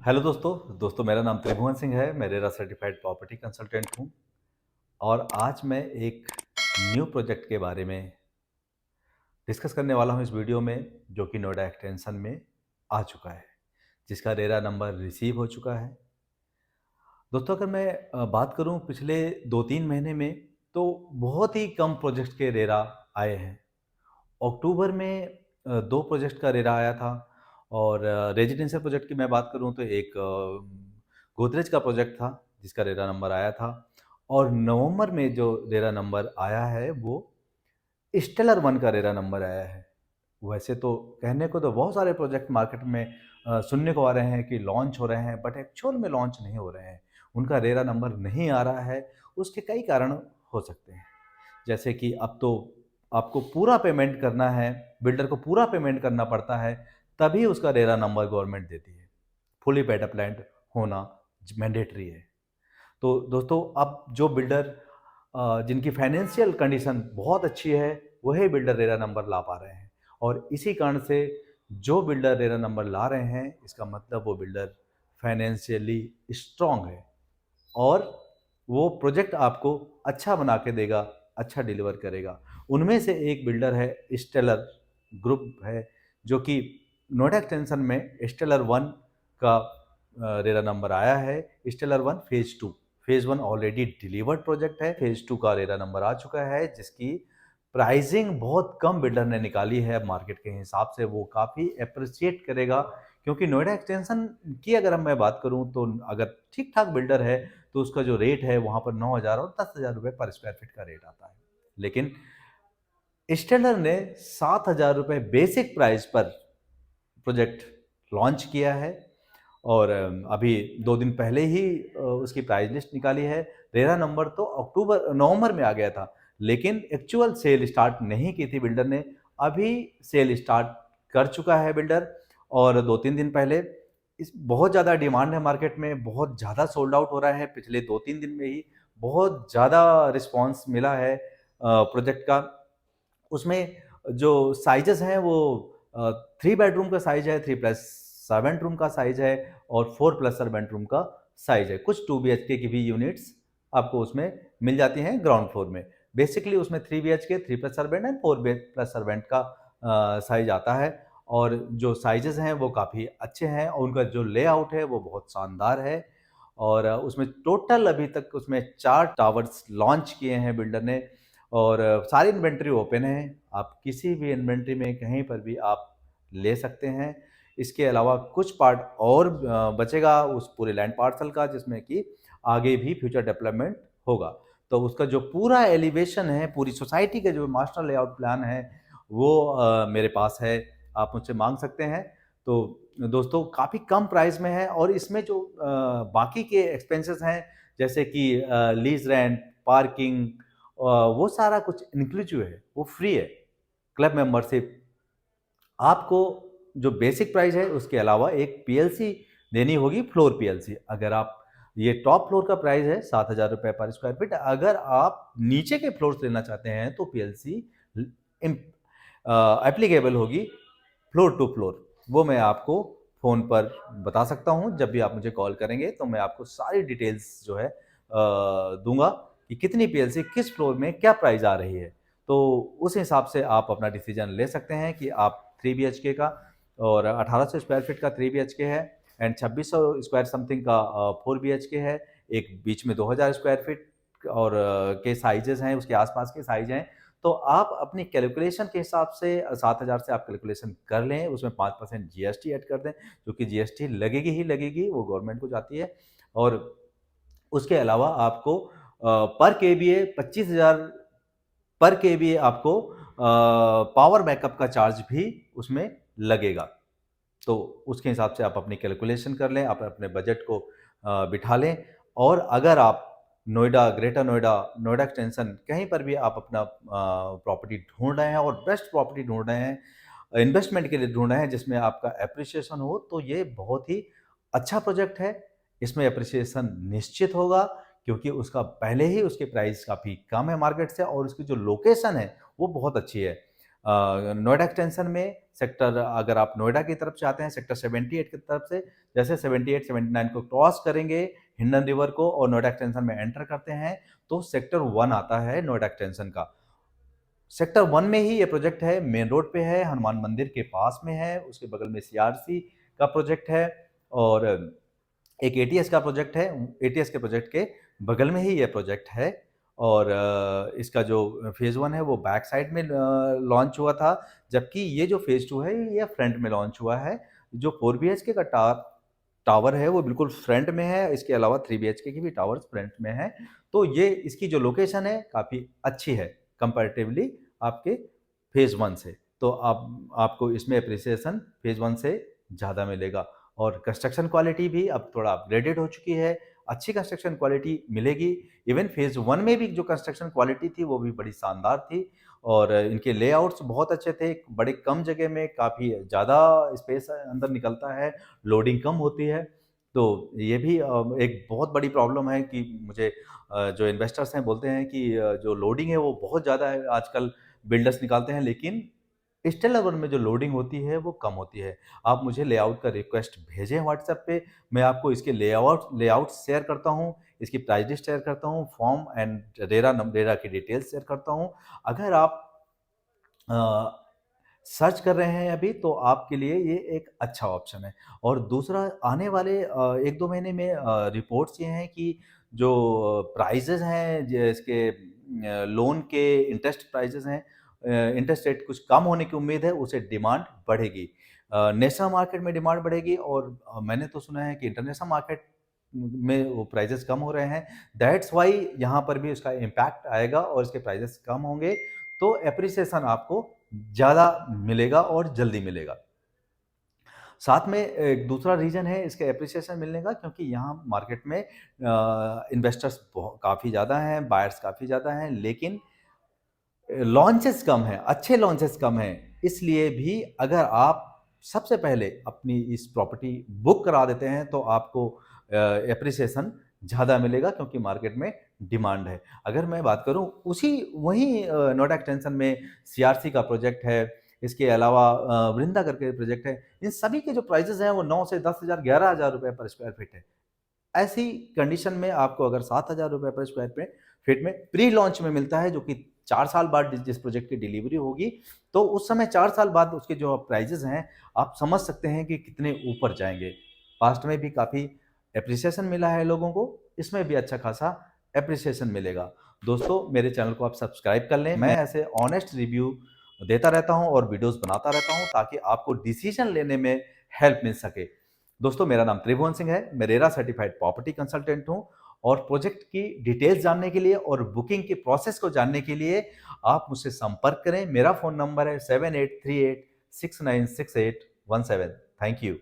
Hello दोस्तों मेरा नाम त्रिभुवन सिंह है। मैं रेरा सर्टिफाइड प्रॉपर्टी कंसल्टेंट हूँ और आज मैं एक न्यू प्रोजेक्ट के बारे में डिस्कस करने वाला हूँ इस वीडियो में, जो कि नोएडा एक्सटेंशन में आ चुका है, जिसका रेरा नंबर रिसीव हो चुका है। दोस्तों अगर मैं बात करूँ पिछले 2-3 महीने में, तो बहुत ही कम प्रोजेक्ट के रेरा आए हैं। अक्टूबर में 2 प्रोजेक्ट का रेरा आया था और रेजिडेंशियल प्रोजेक्ट की मैं बात करूँ तो एक गोदरेज का प्रोजेक्ट था जिसका रेरा नंबर आया था। और नवंबर में जो रेरा नंबर आया है वो स्टेलर वन का रेरा नंबर आया है। वैसे तो कहने को तो बहुत सारे प्रोजेक्ट मार्केट में सुनने को आ रहे हैं कि लॉन्च हो रहे हैं, बट एक्चुअल में लॉन्च नहीं हो रहे हैं, उनका रेरा नंबर नहीं आ रहा है। उसके कई कारण हो सकते हैं, जैसे कि अब तो आपको पूरा पेमेंट करना है, बिल्डर को पूरा पेमेंट करना पड़ता है, तभी उसका रेरा नंबर गवर्नमेंट देती है। फुली पेड अप्लाइड होना मैंडेटरी है। तो दोस्तों अब जो बिल्डर जिनकी फाइनेंशियल कंडीशन बहुत अच्छी है, वही बिल्डर रेरा नंबर ला पा रहे हैं। और इसी कारण से जो बिल्डर रेरा नंबर ला रहे हैं, इसका मतलब वो बिल्डर फाइनेंशियली स्ट्रांग है और वो प्रोजेक्ट आपको अच्छा बना के देगा, अच्छा डिलीवर करेगा। उनमें से एक बिल्डर है स्टेलर ग्रुप है, जो कि नोएडा एक्सटेंशन में स्टेलर वन का रेरा नंबर आया है। Stellar one phase one already delivered project है। फेज़ टू का रेरा नंबर आ चुका है, जिसकी प्राइसिंग बहुत कम बिल्डर ने निकाली है। मार्केट के हिसाब से वो काफ़ी अप्रिशिएट करेगा, क्योंकि नोएडा एक्सटेंशन की अगर मैं बात करूं तो अगर ठीक ठाक बिल्डर है तो उसका जो रेट है वहाँ पर 9,000 और 10,000 रुपये पर स्क्वायर फीट का रेट आता है। लेकिन स्टेलर ने 7,000 रुपये बेसिक प्राइस पर प्रोजेक्ट लॉन्च किया है और अभी 2 दिन पहले ही उसकी प्राइस लिस्ट निकाली है। रेरा नंबर तो नवंबर में आ गया था, लेकिन एक्चुअल सेल स्टार्ट नहीं की थी बिल्डर ने। अभी सेल स्टार्ट कर चुका है बिल्डर और 2-3 दिन पहले। इस बहुत ज़्यादा डिमांड है मार्केट में, बहुत ज़्यादा सोल्ड आउट हो रहा है। पिछले 2-3 दिन में ही बहुत ज़्यादा रिस्पॉन्स मिला है प्रोजेक्ट का। उसमें जो साइजेस हैं वो 3 बेडरूम का साइज है, 3+7 रूम का साइज है और 4+7 रूम का साइज है। कुछ 2 BHK की भी यूनिट्स आपको उसमें मिल जाती हैं ग्राउंड फ्लोर में। बेसिकली उसमें 3 BHK, 3+7 एंड 4+7 का साइज आता है। और जो साइजेस हैं वो काफ़ी अच्छे हैं और उनका जो लेआउट है वो बहुत शानदार है। और उसमें टोटल अभी तक उसमें 4 टावर्स लॉन्च किए हैं बिल्डर ने और सारी इन्वेंट्री ओपन है। आप किसी भी इन्वेंट्री में कहीं पर भी आप ले सकते हैं। इसके अलावा कुछ पार्ट और बचेगा उस पूरे लैंड पार्सल का, जिसमें कि आगे भी फ्यूचर डेवलपमेंट होगा। तो उसका जो पूरा एलिवेशन है, पूरी सोसाइटी का जो मास्टर लेआउट प्लान है, वो मेरे पास है, आप मुझसे मांग सकते हैं। तो दोस्तों काफ़ी कम प्राइस में है और इसमें जो बाकी के एक्सपेंसेस हैं, जैसे कि लीज रेंट, पार्किंग, वो सारा कुछ इंक्लूसिव है, वो फ्री है। क्लब मेंबरशिप आपको जो बेसिक प्राइस है उसके अलावा एक पीएलसी देनी होगी, फ्लोर पीएलसी। अगर आप ये टॉप फ्लोर का प्राइस है 7,000 रुपये पर स्क्वायर फीट। अगर आप नीचे के फ्लोर लेना चाहते हैं तो पीएलसी एप्लीकेबल होगी फ्लोर टू फ्लोर। वो मैं आपको फ़ोन पर बता सकता हूँ। जब भी आप मुझे कॉल करेंगे तो मैं आपको सारी डिटेल्स जो है दूंगा कि कितनी पीएलसी किस फ्लोर में क्या प्राइस आ रही है। तो उस हिसाब से आप अपना डिसीजन ले सकते हैं कि आप 3 BHK का और 1800 स्क्वायर फीट का 3 BHK है एंड 2600 स्क्वायर समथिंग का 4 BHK है। एक बीच में 2000 स्क्वायर फीट और के साइजेस हैं, उसके आसपास के साइज हैं। तो आप अपनी कैलकुलेशन के हिसाब से 7,000 से आप कैलकुलेशन कर लें, उसमें 5% जीएसटी ऐड कर दें, जो कि जीएसटी लगेगी ही लगेगी, वो गवर्नमेंट को जाती है। और उसके अलावा आपको पर केवीए 25,000 पर केवीए आपको पावर बैकअप का चार्ज भी उसमें लगेगा। तो उसके हिसाब से आप अपनी कैलकुलेशन कर लें, आप अपने बजट को बिठा लें। और अगर आप नोएडा, ग्रेटर नोएडा, नोएडा एक्सटेंशन कहीं पर भी आप अपना प्रॉपर्टी ढूंढ रहे हैं और बेस्ट प्रॉपर्टी ढूंढ रहे हैं, इन्वेस्टमेंट के लिए ढूंढ रहे हैं जिसमें आपका एप्रिसिएशन हो, तो ये बहुत ही अच्छा प्रोजेक्ट है। इसमें एप्रिसिएशन निश्चित होगा, क्योंकि उसका पहले ही उसकी प्राइस काफ़ी कम है मार्केट से और उसकी जो लोकेशन है वो बहुत अच्छी है। नोएडा एक्सटेंशन में सेक्टर, अगर आप नोएडा की तरफ से आते हैं सेक्टर 78 की तरफ से, जैसे 78 79 को क्रॉस करेंगे हिंडन रिवर को और नोएडा एक्सटेंशन में एंटर करते हैं तो सेक्टर 1 आता है नोएडा एक्सटेंशन का। सेक्टर 1 में ही ये प्रोजेक्ट है, मेन रोड पे है, हनुमान मंदिर के पास में है, उसके बगल में सीआरसी का प्रोजेक्ट है और एक एटीएस का प्रोजेक्ट है। एटीएस के प्रोजेक्ट के बगल में ही ये प्रोजेक्ट है और इसका जो फेज़ 1 है वो बैक साइड में लॉन्च हुआ था, जबकि ये जो फेज़ 2 है ये फ्रंट में लॉन्च हुआ है। जो 4 बीएचके का टावर है वो बिल्कुल फ्रंट में है, इसके अलावा 3 बीएचके की भी टावर्स फ्रंट में हैं। तो ये इसकी जो लोकेशन है काफ़ी अच्छी है कंपैरेटिवली आपके फेज़ 1 से। तो आपको इसमें एप्रिसिएशन फेज़ 1 से ज़्यादा मिलेगा और कंस्ट्रक्शन क्वालिटी भी अब थोड़ा अपग्रेडेड हो चुकी है, अच्छी कंस्ट्रक्शन क्वालिटी मिलेगी। इवन फेज़ 1 में भी जो कंस्ट्रक्शन क्वालिटी थी वो भी बड़ी शानदार थी और इनके लेआउट्स बहुत अच्छे थे, बड़े कम जगह में काफ़ी ज़्यादा स्पेस अंदर निकलता है, लोडिंग कम होती है। तो ये भी एक बहुत बड़ी प्रॉब्लम है कि मुझे जो इन्वेस्टर्स हैं बोलते हैं कि जो लोडिंग है वो बहुत ज़्यादा है, आजकल बिल्डर्स निकालते हैं, लेकिन स्टेल लेवल में जो लोडिंग होती है वो कम होती है। आप मुझे लेआउट का रिक्वेस्ट भेजें व्हाट्सएप पे, मैं आपको इसके लेआउट शेयर करता हूँ, इसकी प्राइस लिस्ट शेयर करता हूँ, फॉर्म एंड रेरा की डिटेल्स शेयर करता हूँ। अगर आप अ, सर्च कर रहे हैं अभी तो आपके लिए ये एक अच्छा ऑप्शन है। और दूसरा आने वाले 1-2 महीने में रिपोर्ट्स ये हैं कि जो प्राइसेज़ हैं इसके लोन के इंटरेस्ट प्राइसेज़ हैं, इंटरेस्ट रेट कुछ कम होने की उम्मीद है, उससे डिमांड बढ़ेगी। नेशनल मार्केट में डिमांड बढ़ेगी और मैंने तो सुना है कि इंटरनेशनल मार्केट में वो प्राइसेज़ कम हो रहे हैं। दैट्स व्हाई यहाँ पर भी उसका इम्पैक्ट आएगा और इसके प्राइसेज़ कम होंगे, तो एप्रिसिएशन आपको ज़्यादा मिलेगा और जल्दी मिलेगा। साथ में एक दूसरा रीज़न है इसके एप्रिसिएशन मिलने का, क्योंकि यहाँ मार्केट में इन्वेस्टर्स काफ़ी ज़्यादा हैं, बायर्स काफ़ी ज़्यादा हैं, लेकिन लॉन्चेस कम हैं, अच्छे लॉन्चेस कम हैं। इसलिए भी अगर आप सबसे पहले अपनी इस प्रॉपर्टी बुक करा देते हैं तो आपको एप्रिसिएशन ज़्यादा मिलेगा, क्योंकि मार्केट में डिमांड है। अगर मैं बात करूँ उसी वहीं नोएडा एक्सटेंशन में सीआरसी का प्रोजेक्ट है, इसके अलावा वृंदा करके प्रोजेक्ट है। इन सभी के जो प्राइसेज़ हैं वो 9 से 10,000 11,000 रुपए पर स्क्वायर फीट है। ऐसी कंडीशन में आपको अगर 7,000 रुपए पर स्क्वायर फीट में प्री लॉन्च में मिलता है, जो कि 4 साल बाद जिस प्रोजेक्ट की डिलीवरी होगी, तो उस समय 4 साल बाद उसके जो प्राइसेज़ हैं, आप समझ सकते हैं कि कितने ऊपर जाएँगे। पास्ट में भी काफ़ी एप्रिसिएशन मिला है लोगों को, इसमें भी अच्छा खासा एप्रिसिएशन मिलेगा। दोस्तों, मेरे चैनल को आप सब्सक्राइब कर लें। मैं ऐसे ऑनेस्ट रिव्यू देता रहता हूँ और वीडियोज़ बनाता रहता हूँ ताकि आपको डिसीज़न लेने में हेल्प मिल सके। दोस्तों, मेरा नाम त्रिभुवन सिंह है, मैं रेरा सर्टिफाइड प्रॉपर्टी कंसल्टेंट हूँ और प्रोजेक्ट की डिटेल्स जानने के लिए और बुकिंग की प्रोसेस को जानने के लिए आप मुझसे संपर्क करें। मेरा फ़ोन नंबर है 7838696817। Thank you.